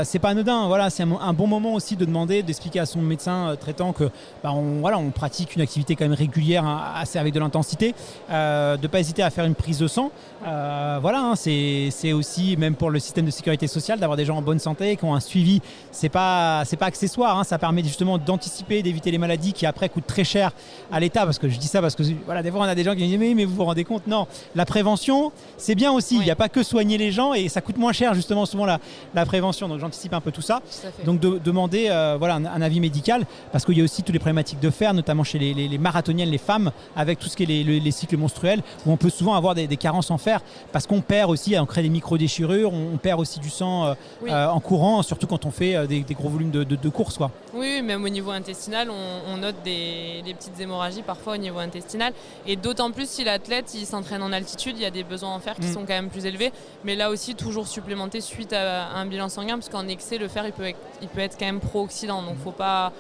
C'est pas anodin, voilà, c'est un bon moment aussi de demander, d'expliquer à son médecin traitant que on pratique une activité quand même régulière, assez avec de l'intensité, de pas hésiter à faire une prise de sang. C'est aussi, même pour le système de sécurité sociale, d'avoir des gens en bonne santé qui ont un suivi. C'est pas accessoire, hein, ça permet justement d'anticiper, d'éviter les maladies qui après coûtent très cher à l'État. Parce que je dis ça parce que voilà, des fois on a des gens qui disent mais vous vous rendez compte? Non, la prévention c'est bien aussi. Il n'y a pas que soigner les gens et ça coûte moins cher justement souvent la prévention. Donc j'anticipe un peu tout ça. Donc demander un avis médical, parce qu'il y a aussi toutes les problématiques de fer, notamment chez les marathoniennes, les femmes, avec tout ce qui est les cycles menstruels, où on peut souvent avoir des carences en fer, parce qu'on perd aussi, on crée des micro-déchirures, on perd aussi du sang en courant, surtout quand on fait des gros volumes de course. Quoi. Oui, même au niveau intestinal, on note des petites hémorragies parfois au niveau intestinal, et d'autant plus si l'athlète il s'entraîne en altitude, il y a des besoins en fer qui sont quand même plus élevés, mais là aussi toujours supplémenté suite à un bilan sanguin, parce qu'en excès le fer il peut être quand même pro-oxydant, donc faut pas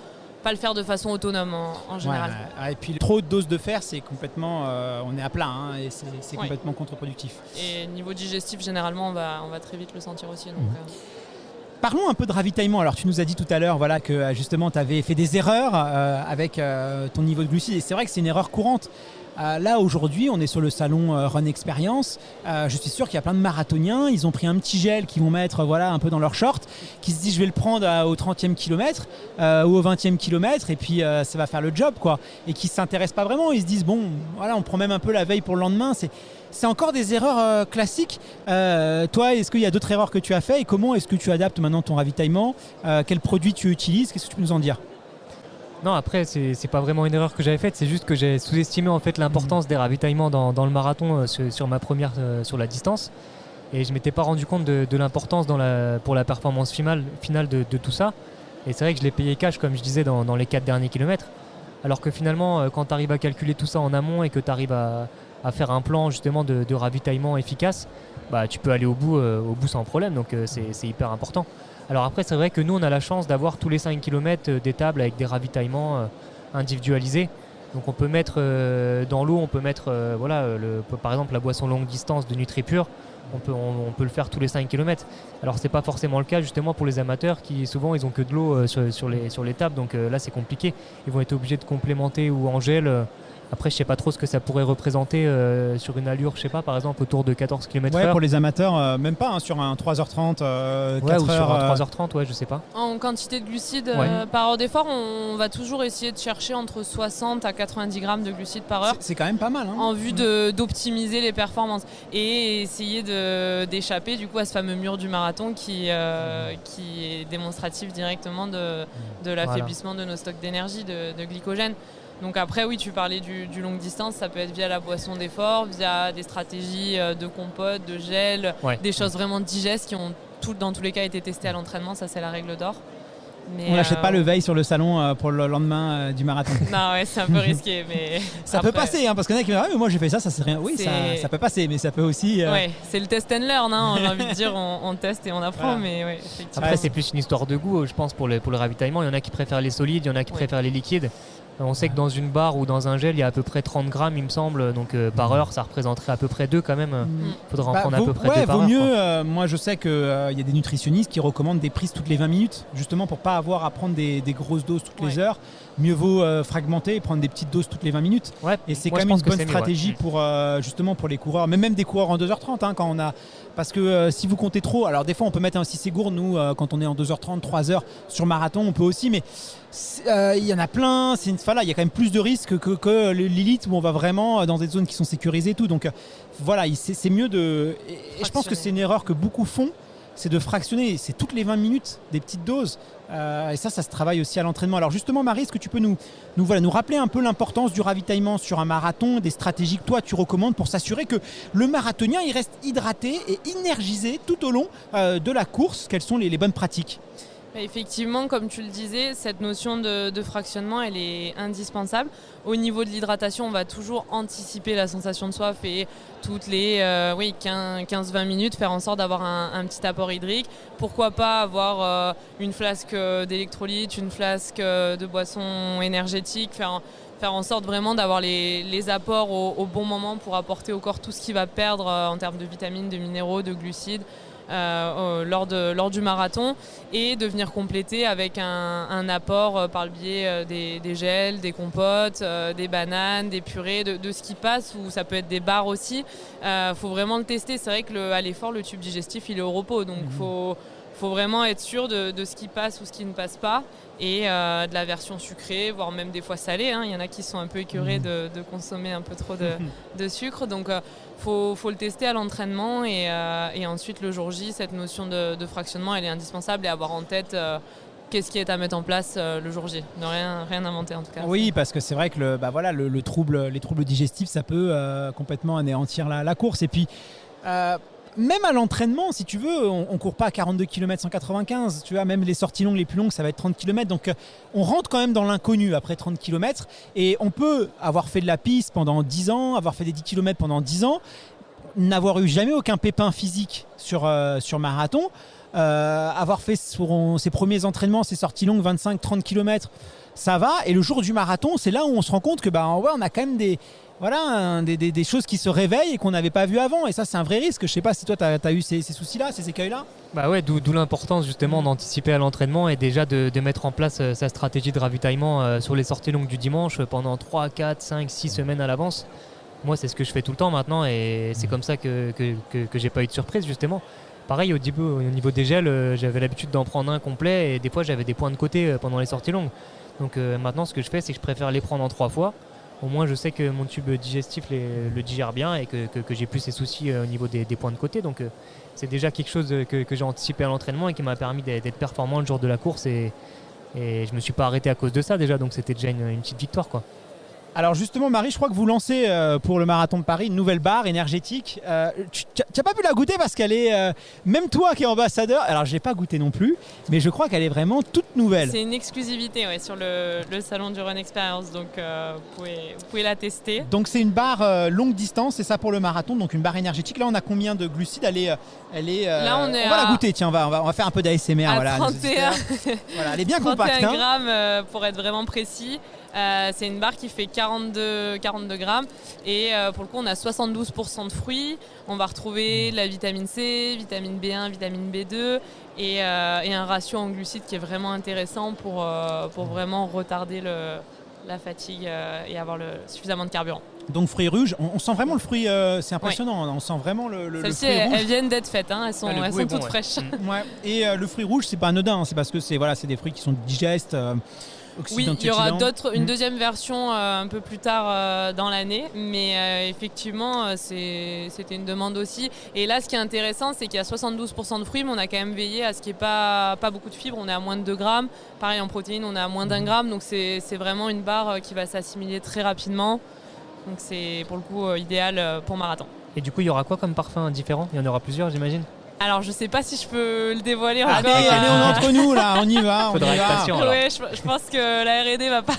le faire de façon autonome en général. Et puis trop de doses de fer, c'est complètement, on est à plat, hein, et c'est complètement contre-productif. Et niveau digestif, généralement, on va très vite le sentir aussi. Donc, Parlons un peu de ravitaillement. Alors tu nous as dit tout à l'heure que justement tu avais fait des erreurs avec ton niveau de glucides et c'est vrai que c'est une erreur courante. Là aujourd'hui on est sur le salon Run Experience, je suis sûr qu'il y a plein de marathoniens, ils ont pris un petit gel qu'ils vont mettre un peu dans leur short, qui se dit je vais le prendre au 30e kilomètre ou au 20e kilomètre et puis ça va faire le job quoi, et qui ne s'intéressent pas vraiment, ils se disent bon voilà on prend même un peu la veille pour le lendemain, c'est encore des erreurs classiques. Toi, est-ce qu'il y a d'autres erreurs que tu as fait et comment est-ce que tu adaptes maintenant ton ravitaillement, quels produits tu utilises, qu'est-ce que tu peux nous en dire? Non, après, c'est pas vraiment une erreur que j'avais faite, c'est juste que j'ai sous-estimé en fait l'importance des ravitaillements dans le marathon sur ma première sur la distance. Et je m'étais pas rendu compte de l'importance pour la performance finale de tout ça. Et c'est vrai que je l'ai payé cash, comme je disais, dans les 4 derniers kilomètres. Alors que finalement, quand tu arrives à calculer tout ça en amont et que tu arrives à faire un plan justement de ravitaillement efficace, bah, tu peux aller au bout sans problème. Donc c'est hyper important. Alors après, c'est vrai que nous, on a la chance d'avoir tous les 5 km des tables avec des ravitaillements individualisés. Donc on peut mettre dans l'eau, on peut mettre par exemple la boisson longue distance de NutriPure, on peut le faire tous les 5 km. Alors c'est pas forcément le cas justement pour les amateurs qui souvent ils ont que de l'eau sur les tables, donc là c'est compliqué. Ils vont être obligés de complémenter ou en gel. Après, je sais pas trop ce que ça pourrait représenter sur une allure, je sais pas, par exemple autour de 14 km/h. Ouais, pour les amateurs, même pas, sur un 3h30, 4h. Ou sur un 3h30, ouais, je sais pas. En quantité de glucides par heure d'effort, on va toujours essayer de chercher entre 60 à 90 grammes de glucides par heure. C'est quand même pas mal. Hein. En vue d'optimiser les performances et essayer d'échapper du coup à ce fameux mur du marathon qui est démonstratif directement de l'affaiblissement de nos stocks d'énergie, de glycogène. Donc après, oui, tu parlais du longue distance, ça peut être via la boisson d'effort, via des stratégies de compote, de gel, des choses vraiment digestes qui ont dans tous les cas été testées à l'entraînement, ça c'est la règle d'or. Mais on n'achète pas le veille sur le salon pour le lendemain du marathon. Non, ouais, c'est un peu risqué, mais ça peut passer, hein, parce qu'il y en a qui me disent mais moi j'ai fait ça c'est rien. Oui, ça peut passer, mais ça peut aussi. Ouais, c'est le test and learn, hein, j'ai envie de dire, on teste et on apprend, mais ouais, effectivement. Après, c'est plus une histoire de goût, je pense, pour le ravitaillement. Il y en a qui préfèrent les solides, il y en a qui préfèrent les liquides. On sait que dans une barre ou dans un gel, il y a à peu près 30 grammes, il me semble. Donc par heure, ça représenterait à peu près 2 quand même. Il faudra en prendre à peu près 2 par vaut heure. Mieux, moi, je sais qu'il y a des nutritionnistes qui recommandent des prises toutes les 20 minutes, justement pour pas avoir à prendre des grosses doses toutes les heures. Mieux vaut fragmenter et prendre des petites doses toutes les 20 minutes. Ouais, et c'est quand même une bonne stratégie pour, justement pour les coureurs, mais même des coureurs en 2h30 hein, quand on a... Parce que si vous comptez trop, alors des fois on peut mettre un Ségour, nous quand on est en 2h30, 3h sur marathon, on peut aussi, mais il y en a plein, il y a quand même plus de risques que l'élite où on va vraiment dans des zones qui sont sécurisées et tout. Donc voilà, c'est mieux de... Et je pense que c'est une erreur que beaucoup font, c'est de fractionner, c'est toutes les 20 minutes des petites doses. Et ça se travaille aussi à l'entraînement. Alors justement, Marie, est-ce que tu peux nous rappeler un peu l'importance du ravitaillement sur un marathon, des stratégies que toi tu recommandes pour s'assurer que le marathonien il reste hydraté et énergisé tout au long de la course? Quelles sont les bonnes pratiques? Effectivement, comme tu le disais, cette notion de fractionnement, elle est indispensable. Au niveau de l'hydratation, on va toujours anticiper la sensation de soif et toutes les 15-20 minutes, faire en sorte d'avoir un petit apport hydrique. Pourquoi pas avoir une flasque d'électrolytes, une flasque de boisson énergétique, faire en sorte vraiment d'avoir les apports au bon moment pour apporter au corps tout ce qu'il va perdre en termes de vitamines, de minéraux, de glucides. Lors du marathon et de venir compléter avec un apport par le biais des gels, des compotes, des bananes, des purées, de ce qui passe, ou ça peut être des barres aussi. Faut vraiment le tester. C'est vrai qu'à l'effort, le tube digestif il est au repos, donc faut vraiment être sûr de ce qui passe ou ce qui ne passe pas, et de la version sucrée, voire même des fois salée, hein. Il y en a qui sont un peu écœurés de consommer un peu trop de sucre, donc faut le tester à l'entraînement, et ensuite le jour J, cette notion de fractionnement elle est indispensable, et avoir en tête qu'est-ce qui est à mettre en place le jour J. Ne rien inventer en tout cas. Oui, parce que c'est vrai que les troubles digestifs ça peut complètement anéantir la course, et puis même à l'entraînement, si tu veux, on court pas à 42 km 195, tu vois, même les sorties longues les plus longues, ça va être 30 km, donc on rentre quand même dans l'inconnu après 30 km, et on peut avoir fait de la piste pendant 10 ans, avoir fait des 10 km pendant 10 ans, n'avoir eu jamais aucun pépin physique sur marathon, avoir fait ses premiers entraînements, ses sorties longues 25-30 km, ça va, et le jour du marathon, c'est là où on se rend compte que on a quand même des choses qui se réveillent et qu'on n'avait pas vu avant. Et ça, c'est un vrai risque. Je sais pas si toi, tu as eu ces soucis-là, ces écueils-là. Bah ouais, d'où l'importance justement d'anticiper à l'entraînement et déjà de mettre en place sa stratégie de ravitaillement sur les sorties longues du dimanche pendant 3, 4, 5, 6 semaines à l'avance. Moi, c'est ce que je fais tout le temps maintenant et c'est comme ça que j'ai pas eu de surprise justement. Pareil, au niveau des gels, j'avais l'habitude d'en prendre un complet et des fois j'avais des points de côté pendant les sorties longues. Donc maintenant, ce que je fais, c'est que je préfère les prendre en 3 fois. Au moins, je sais que mon tube digestif le digère bien et que j'ai plus ces soucis au niveau des points de côté. Donc c'est déjà quelque chose que j'ai anticipé à l'entraînement et qui m'a permis d'être performant le jour de la course et je me suis pas arrêté à cause de ça déjà. Donc c'était déjà une petite victoire, quoi. Alors justement, Marie, je crois que vous lancez pour le marathon de Paris une nouvelle barre énergétique. Tu n'as pas pu la goûter parce qu'elle est, même toi qui es ambassadeur, alors je l'ai pas goûtée non plus, mais je crois qu'elle est vraiment toute nouvelle. C'est une exclusivité sur le salon du Run Experience, donc vous pouvez la tester. Donc c'est une barre longue distance, c'est ça pour le marathon, donc une barre énergétique. Là, on a combien de glucides? Elle est, Là, on va la goûter, tiens, on va faire un peu d'ASMR. À voilà, 31, voilà, elle est bien compacte. 31 grammes pour être vraiment précis. C'est une barre qui fait 42 grammes et pour le coup on a 72% de fruits. On va retrouver de la vitamine C, vitamine B1, vitamine B2 et un ratio en glucides qui est vraiment intéressant pour vraiment retarder la fatigue et avoir suffisamment de carburant. Donc fruits rouges, on sent vraiment le fruit, c'est impressionnant, on sent vraiment le fruit rouge. Elles viennent d'être faites, elles sont bon, toutes fraîches. Ouais. Et le fruit rouge, c'est pas anodin, c'est parce que c'est des fruits qui sont digestes. Oui, il y aura une deuxième version un peu plus tard dans l'année, mais effectivement, c'était une demande aussi. Et là, ce qui est intéressant, c'est qu'il y a 72% de fruits, mais on a quand même veillé à ce qu'il n'y ait pas beaucoup de fibres. On est à moins de 2 grammes. Pareil, en protéines, on est à moins d'1 gramme. Donc, c'est vraiment une barre qui va s'assimiler très rapidement. Donc, c'est pour le coup idéal pour marathon. Et du coup, il y aura quoi comme parfum différent? Il y en aura plusieurs, j'imagine. Alors, je sais pas si je peux le dévoiler encore. Allez, on est entre nous là, on y va. Faudra être patient. Ouais, je pense que la R&D va pas.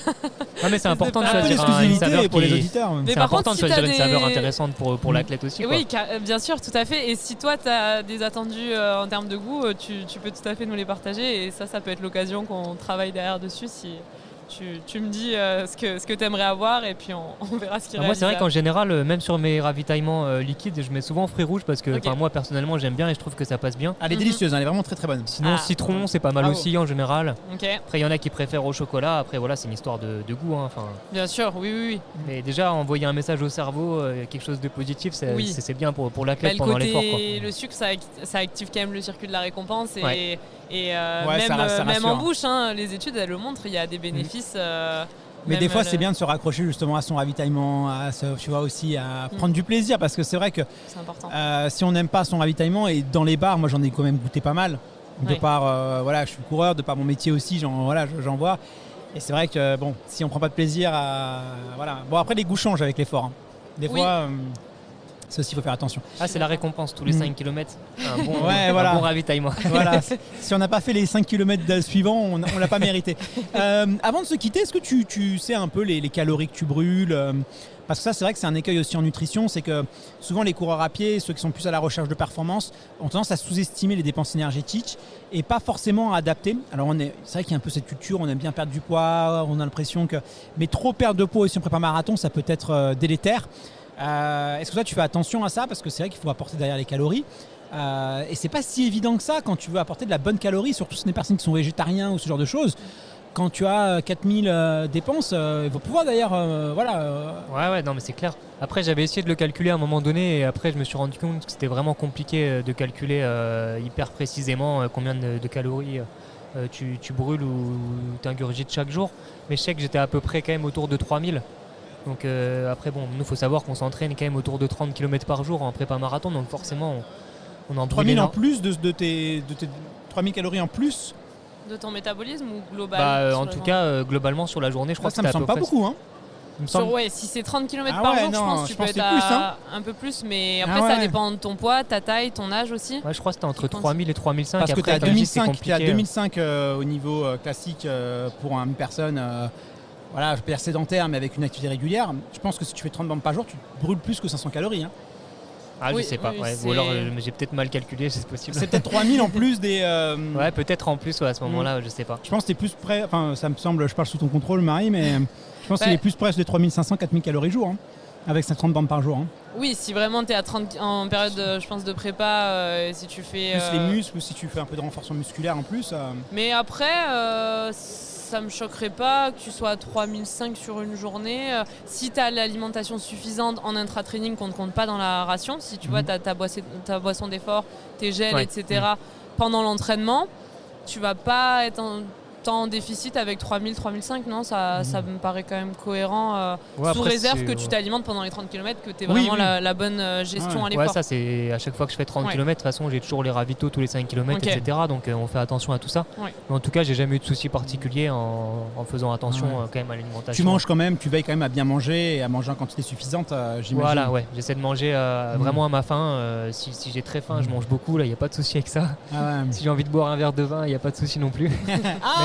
Non, mais c'est important de un peu choisir une d'exclusivité saveur pour les auditeurs. Mais C'est par important contre, de si choisir t'as une saveur intéressante pour l'athlète aussi. Oui, bien sûr, tout à fait. Et si toi, tu as des attendus en termes de goût, tu peux tout à fait nous les partager. Et ça peut être l'occasion qu'on travaille derrière dessus si tu me dis ce que tu aimerais avoir et puis on verra ce qu'il y a. Moi, c'est vrai qu'en général, même sur mes ravitaillements liquides, je mets souvent fruits rouges parce que moi, personnellement, j'aime bien et je trouve que ça passe bien. Elle est délicieuse, elle est vraiment très très bonne. Sinon, citron, c'est pas mal aussi en général. Okay. Après, il y en a qui préfèrent au chocolat. Après, voilà, c'est une histoire de goût. Bien sûr, oui. Mais déjà, envoyer un message au cerveau, quelque chose de positif, c'est bien pour l'athlète pendant l'effort. Le sucre, ça active quand même le circuit de la récompense et ça même en bouche, les études elles le montrent, il y a des bénéfices. Mais des fois, c'est bien de se raccrocher justement à son ravitaillement, tu vois aussi à prendre du plaisir, parce que c'est vrai que c'est important. Si on n'aime pas son ravitaillement, et dans les bars, moi j'en ai quand même goûté pas mal, de par je suis coureur, de par mon métier aussi, j'en vois. Et c'est vrai que si on prend pas de plaisir Bon, après les goûts changent avec l'effort. Des fois. Ça aussi, il faut faire attention. C'est la récompense, tous les 5 km. Un bon ravitaillement. Voilà. Si on n'a pas fait les 5 km suivants, on ne l'a pas mérité. Avant de se quitter, est-ce que tu sais un peu les calories que tu brûles parce que ça, c'est vrai que c'est un écueil aussi en nutrition, c'est que souvent les coureurs à pied, ceux qui sont plus à la recherche de performance, ont tendance à sous-estimer les dépenses énergétiques et pas forcément à adapter. Alors c'est vrai qu'il y a un peu cette culture, on aime bien perdre du poids, on a l'impression que... Mais trop perdre de poids aussi en prépa marathon, ça peut être délétère. Est-ce que toi tu fais attention à ça? Parce que c'est vrai qu'il faut apporter derrière les calories et c'est pas si évident que ça quand tu veux apporter de la bonne calorie, surtout si des personnes qui sont végétariens ou ce genre de choses. Quand tu as 4000 dépenses, il faut pouvoir d'ailleurs Ouais, non mais c'est clair. Après j'avais essayé de le calculer à un moment donné et après je me suis rendu compte que c'était vraiment compliqué de calculer hyper précisément combien de calories tu brûles ou tu ingurgites chaque jour. Mais je sais que j'étais à peu près quand même autour de 3000. Donc après nous il faut savoir qu'on s'entraîne quand même autour de 30 km par jour en prépa marathon, donc forcément on en brûle 3000 en plus de tes 3000 calories en plus de ton métabolisme ou global? En tout cas globalement sur la journée je crois que ça me semble pas beaucoup si c'est 30 km par jour, je pense que tu peux être un peu plus, mais après ça dépend de ton poids, ta taille, ton âge aussi. Ouais, je crois que c'était entre 3000 et 3005. Parce que après, tu as 2005 au niveau classique pour une personne je peux dire sédentaire mais avec une activité régulière. Je pense que si tu fais 30 bandes par jour, tu brûles plus que 500 calories. Je sais pas. Ou alors j'ai peut-être mal calculé, c'est possible. C'est peut-être 3000 en plus des... Ouais, peut-être en plus à ce moment-là, je sais pas. Je pense que tu es plus près, ça me semble, je parle sous ton contrôle Marie, mais je pense qu'il est plus près des 3500-4000 calories jour. Avec 50 bandes par jour. Hein. Oui, si vraiment tu es en période, je pense, de prépa, si tu fais... Plus les muscles ou si tu fais un peu de renforcement musculaire en plus. Mais après, ça me choquerait pas que tu sois à 3005 sur une journée. Si tu as l'alimentation suffisante en intra-training qu'on ne compte pas dans la ration, si tu vois, tu as ta boisson d'effort, tes gels, etc. Pendant l'entraînement, tu vas pas être en déficit avec 3000, 3005, non, ça me paraît quand même cohérent, sous réserve que tu t'alimentes pendant les 30 km, que tu aies vraiment la bonne gestion à l'effort. Ouais, ça c'est à chaque fois que je fais 30 km, de toute façon j'ai toujours les ravitaux tous les 5 km, etc. Donc on fait attention à tout ça. Ouais. Mais en tout cas, j'ai jamais eu de soucis particuliers en faisant attention quand même à l'alimentation. Tu manges quand même, tu veilles quand même à bien manger et à manger en quantité suffisante, j'imagine. Voilà, ouais, j'essaie de manger vraiment à ma faim. Si j'ai très faim, je mange beaucoup, là, il n'y a pas de souci avec ça. Si j'ai envie de boire un verre de vin, il n'y a pas de souci non plus.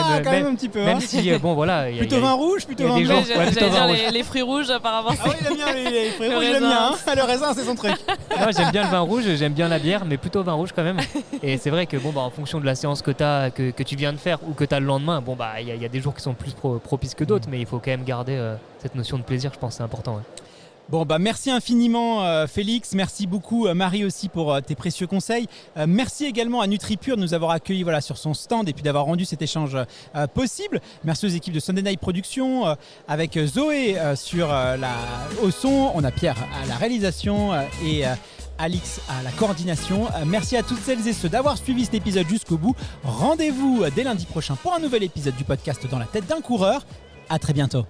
Quand même un petit peu. Même si, bon voilà. Plutôt vin rouge, plutôt vin blanc. J'allais dire les fruits rouges apparemment. Ah oui, il aime bien les fruits rouges, il aime bien. Le raisin, c'est son truc. Non, j'aime bien le vin rouge, j'aime bien la bière, mais plutôt vin rouge quand même. Et c'est vrai que en fonction de la séance que tu viens de faire ou que tu as le lendemain, il y a des jours qui sont plus propices que d'autres, mais il faut quand même garder cette notion de plaisir, je pense que c'est important. Ouais. Bon, merci infiniment Félix, merci beaucoup Marie aussi pour tes précieux conseils. Merci également à NutriPure de nous avoir accueillis sur son stand et puis d'avoir rendu cet échange possible. Merci aux équipes de Sunday Night Productions, avec Zoé au son, on a Pierre à la réalisation et Alix à la coordination. Merci à toutes celles et ceux d'avoir suivi cet épisode jusqu'au bout. Rendez-vous dès lundi prochain pour un nouvel épisode du podcast Dans la tête d'un coureur. À très bientôt.